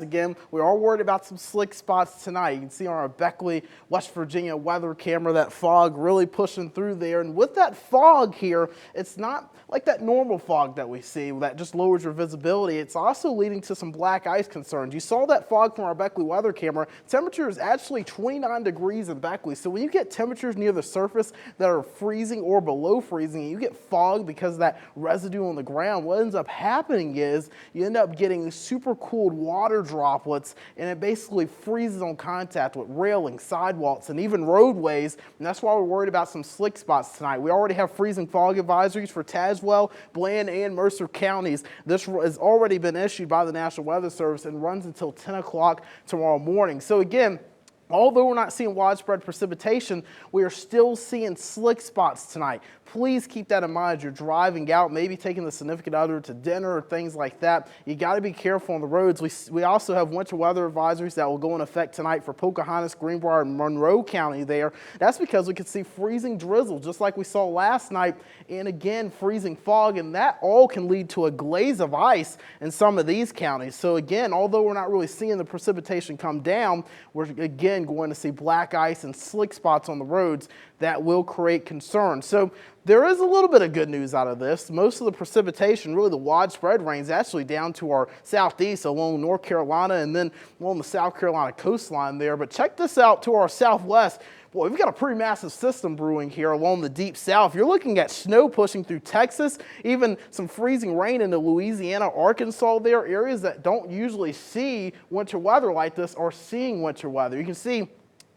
Again, we are worried about some slick spots tonight. You can see on our Beckley, West Virginia weather camera that fog really pushing through there. And with that fog here, it's not like that normal fog that we see that just lowers your visibility. It's also leading to some black ice concerns. You saw that fog from our Beckley weather camera. Temperature is actually 29 degrees in Beckley. So when you get temperatures near the surface that are freezing or below freezing, and you get fog because of that residue on the ground, what ends up happening is you end up getting super cooled water droplets, and it basically freezes on contact with railings, sidewalks, and even roadways. And that's why we're worried about some slick spots tonight. We already have freezing fog advisories for Tazewell, Bland, and Mercer counties. This has already been issued by the National Weather Service and runs until 10 o'clock tomorrow morning. So again, although we're not seeing widespread precipitation, we are still seeing slick spots tonight. Please keep that in mind as you're driving out, maybe taking the significant other to dinner or things like that. You got to be careful on the roads. We also have winter weather advisories that will go in effect tonight for Pocahontas, Greenbrier, and Monroe County there. That's because we could see freezing drizzle just like we saw last night, and again freezing fog, and that all can lead to a glaze of ice in some of these counties. So again, although we're not really seeing the precipitation come down, we're again going to see black ice and slick spots on the roads that will create concern. So there is a little bit of good news out of this. Most of the precipitation, really the widespread rain, is actually down to our southeast along North Carolina and then along the South Carolina coastline there. But check this out to our southwest. Boy, we've got a pretty massive system brewing here along the deep south. You're looking at snow pushing through Texas, even some freezing rain into Louisiana, Arkansas there. Areas that don't usually see winter weather like this are seeing winter weather. You can see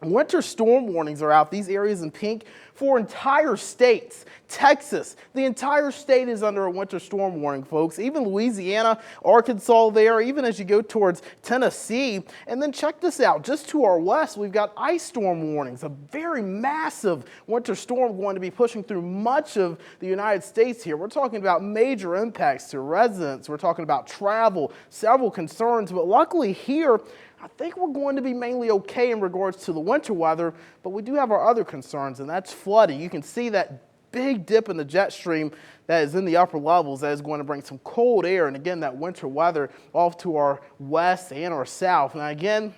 winter storm warnings are out. These areas in pink for entire states. Texas, the entire state is under a winter storm warning, folks. Even Louisiana, Arkansas there, even as you go towards Tennessee. And then check this out. Just to our west, we've got ice storm warnings. A very massive winter storm going to be pushing through much of the United States here. We're talking about major impacts to residents. We're talking about travel, several concerns. But luckily here, I think we're going to be mainly okay in regards to the winter weather, but we do have our other concerns, and that's flooding. You can see that big dip in the jet stream that is in the upper levels that is going to bring some cold air, and again, that winter weather off to our west and our south. Now again,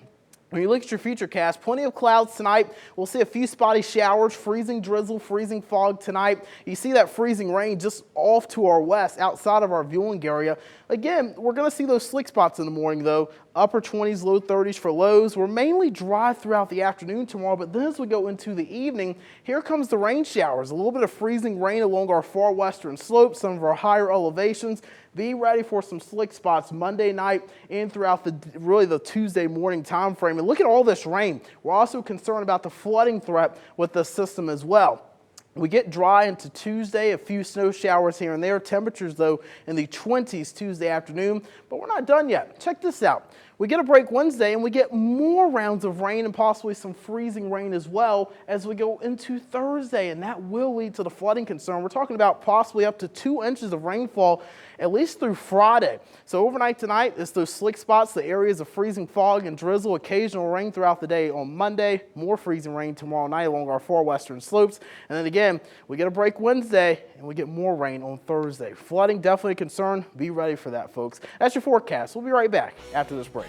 when you look at your Futurecast, plenty of clouds tonight. We'll see a few spotty showers, freezing drizzle, freezing fog tonight. You see that freezing rain just off to our west, outside of our viewing area. Again, we're going to see those slick spots in the morning, though. Upper 20s, low 30s for lows. We're mainly dry throughout the afternoon tomorrow, but then as we go into the evening, here comes the rain showers. A little bit of freezing rain along our far western slopes, some of our higher elevations. Be ready for some slick spots Monday night and throughout the Tuesday morning time frame. And look at all this rain. We're also concerned about the flooding threat with this system as well. We get dry into Tuesday, a few snow showers here and there. Temperatures, though, in the 20s Tuesday afternoon, but we're not done yet. Check this out. We get a break Wednesday, and we get more rounds of rain and possibly some freezing rain as well as we go into Thursday, and that will lead to the flooding concern. We're talking about possibly up to 2 inches of rainfall at least through Friday. So overnight tonight, it's those slick spots, the areas of freezing fog and drizzle, occasional rain throughout the day on Monday, more freezing rain tomorrow night along our far western slopes. And then again, we get a break Wednesday, and we get more rain on Thursday. Flooding, definitely a concern. Be ready for that, folks. That's your forecast. We'll be right back after this break.